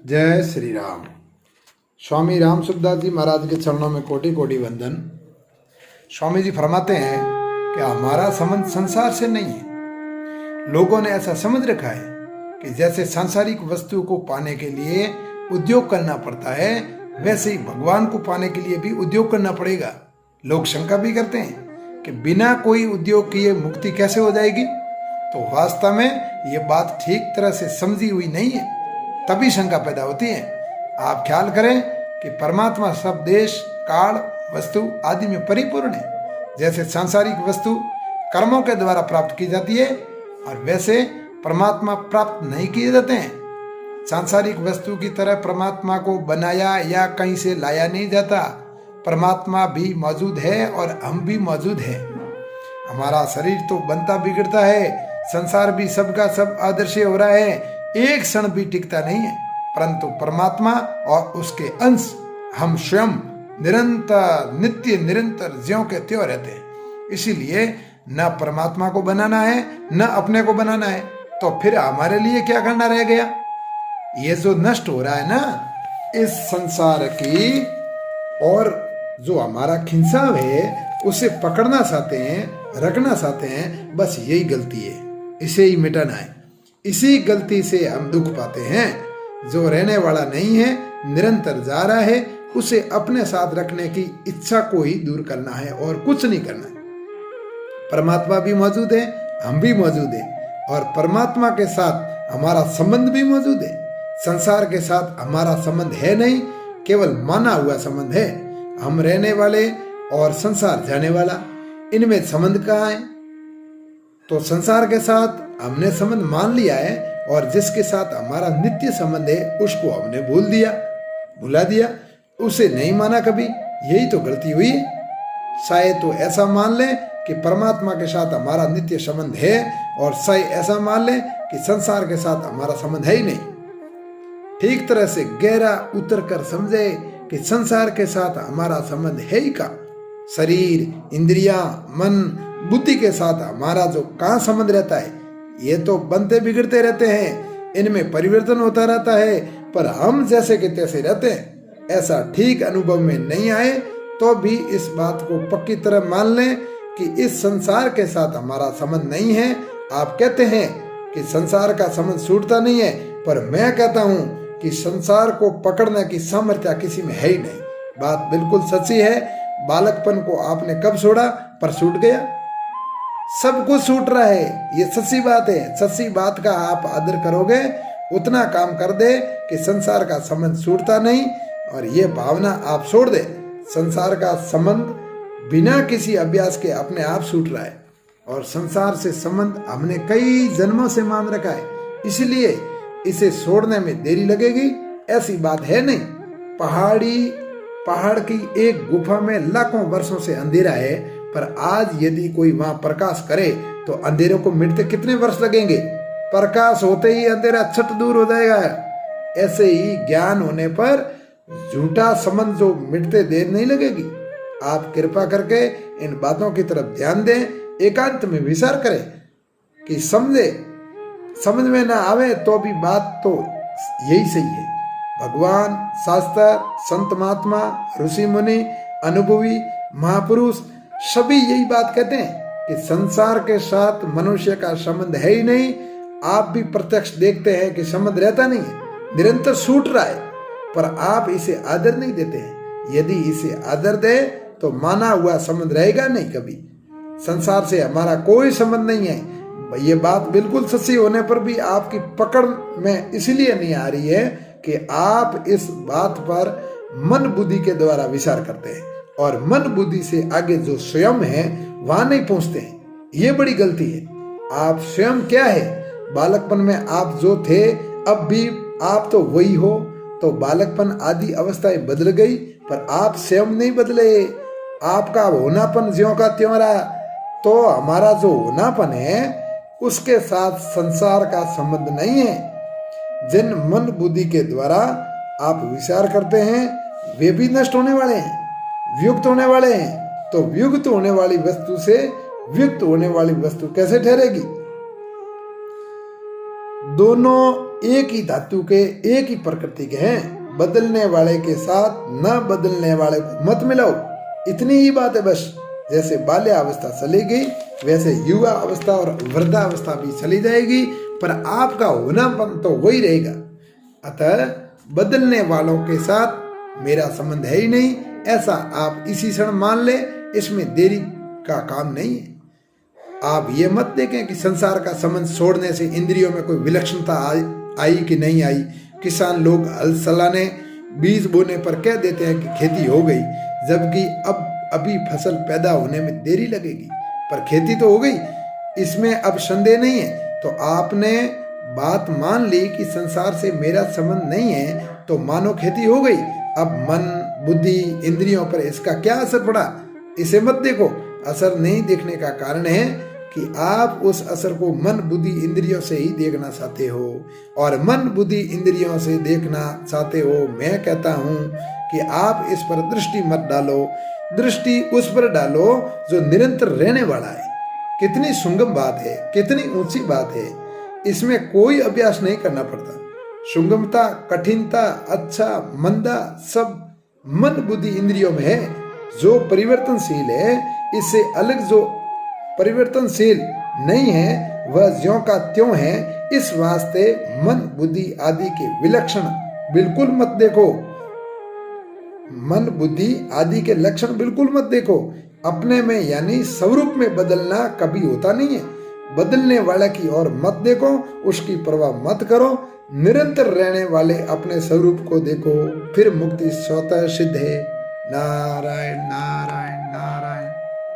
जय श्री राम। स्वामी राम सुखदास जी महाराज के चरणों में कोटि कोटि वंदन। स्वामी जी फरमाते हैं कि हमारा संबंध संसार से नहीं है। लोगों ने ऐसा समझ रखा है कि जैसे सांसारिक वस्तु को पाने के लिए उद्योग करना पड़ता है, वैसे ही भगवान को पाने के लिए भी उद्योग करना पड़ेगा। लोग शंका भी करते हैं कि बिना कोई उद्योग किए मुक्ति कैसे हो जाएगी। तो वास्तव में ये बात ठीक तरह से समझी हुई नहीं है, तभी शंका पैदा होती है। आप ख्याल करें कि परमात्मा सब देश काल वस्तु आदि में परिपूर्ण है। जैसे सांसारिक वस्तु कर्मों के द्वारा प्राप्त की जाती है और वैसे परमात्मा प्राप्त नहीं किए जाते हैं। सांसारिक वस्तु की तरह परमात्मा को बनाया या कहीं से लाया नहीं जाता। परमात्मा भी मौजूद है और हम भी मौजूद हैं। हमारा शरीर तो बनता बिगड़ता है, संसार भी सबका सब आदर्श हो रहा है, एक क्षण भी टिकता नहीं है। परंतु परमात्मा और उसके अंश हम स्वयं निरंतर नित्य निरंतर ज्यों के त्यों रहते हैं। इसीलिए न परमात्मा को बनाना है न अपने को बनाना है, तो फिर हमारे लिए क्या करना रह गया। ये जो नष्ट हो रहा है ना इस संसार की, और जो हमारा खिंचाव है उसे पकड़ना चाहते हैं, रखना चाहते हैं, बस यही गलती है। इसे ही मिटाना है। इसी गलती से हम दुख पाते हैं। जो रहने वाला नहीं है, निरंतर जा रहा है, उसे अपने साथ रखने की इच्छा को ही दूर करना है और कुछ नहीं करना है। परमात्मा भी मौजूद है, हम भी मौजूद है, और परमात्मा के साथ हमारा संबंध भी मौजूद है। संसार के साथ हमारा संबंध है नहीं, केवल माना हुआ संबंध है। हम रहने वाले और संसार जाने वाला, इनमें संबंध कहाँ है। तो संसार के साथ हमने संबंध मान लिया है, और जिसके साथ हमारा नित्य संबंध है उसको हमने भुला दिया, उसे नहीं माना कभी। यही तो गलती हुई है। शायद तो ऐसा मान ले कि परमात्मा के साथ हमारा नित्य संबंध है, और शायद ऐसा मान ले कि संसार के साथ हमारा संबंध है ही नहीं। ठीक तरह से गहरा उतर कर समझे कि संसार के साथ हमारा संबंध है ही का। शरीर, इंद्रियां, मन, बुद्धि के साथ हमारा जो कहाँ संबंध रहता है। ये तो बनते बिगड़ते रहते हैं, इनमें परिवर्तन होता रहता है, पर हम जैसे के तैसे रहते हैं। ऐसा ठीक अनुभव में नहीं आए तो भी इस बात को पक्की तरह मान लें कि इस संसार के साथ हमारा संबंध नहीं है। आप कहते हैं कि संसार का संबंध छूटता नहीं है, पर मैं कहता हूं कि संसार को पकड़ने की सामर्थ्य किसी में है ही नहीं। बात बिल्कुल सच्ची है। बालकपन को आपने कब छोड़ा, पर छूट गया। सब कुछ छूट रहा है, ये सच्ची बात है। सच्ची बात का आप आदर करोगे, उतना काम कर दे कि संसार का संबंध छूटता नहीं, और ये भावना आप छोड़ दे। संसार का संबंध बिना किसी अभ्यास के अपने आप छूट रहा है, और संसार से संबंध हमने कई जन्मों से मान रखा है, इसलिए इसे छोड़ने में देरी लगेगी ऐसी बात है नहीं। पहाड़ की एक गुफा में लाखों वर्षों से अंधेरा है, पर आज यदि कोई वहां प्रकाश करे तो अंधेरों को मिटते कितने वर्ष लगेंगे। प्रकाश होते ही अंधेरा छट दूर हो जाएगा। ऐसे ही ज्ञान होने पर झूठा संबंध जो मिटते देर नहीं लगेगी। आप कृपा करके इन बातों की तरफ ध्यान दें, एकांत में विचार करें कि समझ में ना आवे तो भी बात तो यही सही है। भगवान, शास्त्र, संत महात्मा, ऋषि मुनि, अनुभवी महापुरुष सभी यही बात कहते हैं कि संसार के साथ मनुष्य का संबंध है ही नहीं। आप भी प्रत्यक्ष देखते हैं कि संबंध रहता नहीं है, निरंतर छूट रहा है, पर आप इसे आदर नहीं देते हैं। यदि इसे आदर दे तो माना हुआ संबंध रहेगा नहीं कभी। संसार से हमारा कोई संबंध नहीं है। ये बात बिल्कुल सच्ची होने पर भी आपकी पकड़ में इसलिए नहीं आ रही है कि आप इस बात पर मन बुद्धि के द्वारा विचार करते हैं, और मन बुद्धि से आगे जो स्वयं है वहां नहीं पहुंचते हैं। ये बड़ी गलती है। आप स्वयं क्या है। बालकपन में आप जो थे अब भी आप तो वही हो। तो बालकपन आदि अवस्थाएं बदल गई, पर आप स्वयं नहीं बदले। आपका होनापन ज्यों का त्यों रहा। तो हमारा जो होनापन है उसके साथ संसार का संबंध नहीं है। जिन मन बुद्धि के द्वारा आप विचार करते हैं वे भी नष्ट होने वाले हैं, वियुक्त होने वाले हैं। तो वियुक्त होने वाली वस्तु से वियुक्त होने वाली वस्तु कैसे ठहरेगी। दोनों एक ही धातु के, एक ही प्रकृति के हैं। बदलने वाले के साथ न बदलने वाले को मत मिलाओ, इतनी ही बात है बस। जैसे बाल्यावस्था चली गई वैसे युवा अवस्था और वृद्धावस्था भी चली जाएगी, पर आपका होनापन तो वही रहेगा। अतः बदलने वालों के साथ मेरा संबंध है ही नहीं, ऐसा आप इसी क्षण मान ले, इसमें देरी का काम नहीं है। आप ये मत देखें कि संसार का संबंध छोड़ने से इंद्रियों में कोई विलक्षणता आई कि नहीं आई। किसान लोग हल चलाने, बीज बोने पर कह देते हैं कि खेती हो गई, जबकि अब अभी फसल पैदा होने में देरी लगेगी, पर खेती तो हो गई, इसमें अब संदेह नहीं है। तो आपने बात मान ली कि संसार से मेरा संबंध नहीं है, तो मानो खेती हो गई। अब मन, बुद्धि, इंद्रियों पर इसका क्या असर पड़ा, इसे मत देखो। असर नहीं देखने का कारण है कि आप उस असर को मन, बुद्धि, इंद्रियों से ही देखना चाहते हो, और मन, बुद्धि, इंद्रियों से देखना चाहते हो। मैं कहता हूं कि आप इस पर दृष्टि मत डालो, दृष्टि उस पर डालो जो निरंतर रहने वाला है। कितनी सुंगम बात है, कितनी ऊंची बात है, इसमें कोई अभ्यास नहीं करना पड़ता। सुगमता, कठिनता, अच्छा मंदा सब मन, बुद्धि, इंद्रियों में है। जो परिवर्तनशील है, इससे अलग जो परिवर्तनशील नहीं है, वह ज्यों का त्यों है। इस वास्ते मन, बुद्धि आदि के विलक्षण बिल्कुल मत देखो, मन, बुद्धि आदि के लक्षण बिल्कुल मत देखो। अपने में यानी स्वरूप में बदलना कभी होता नहीं है। बदलने वाले की ओर मत देखो, उसकी परवाह मत करो। निरंतर रहने वाले अपने स्वरूप को देखो, फिर मुक्ति स्वतः सिद्ध है। नारायण नारायण नारायण।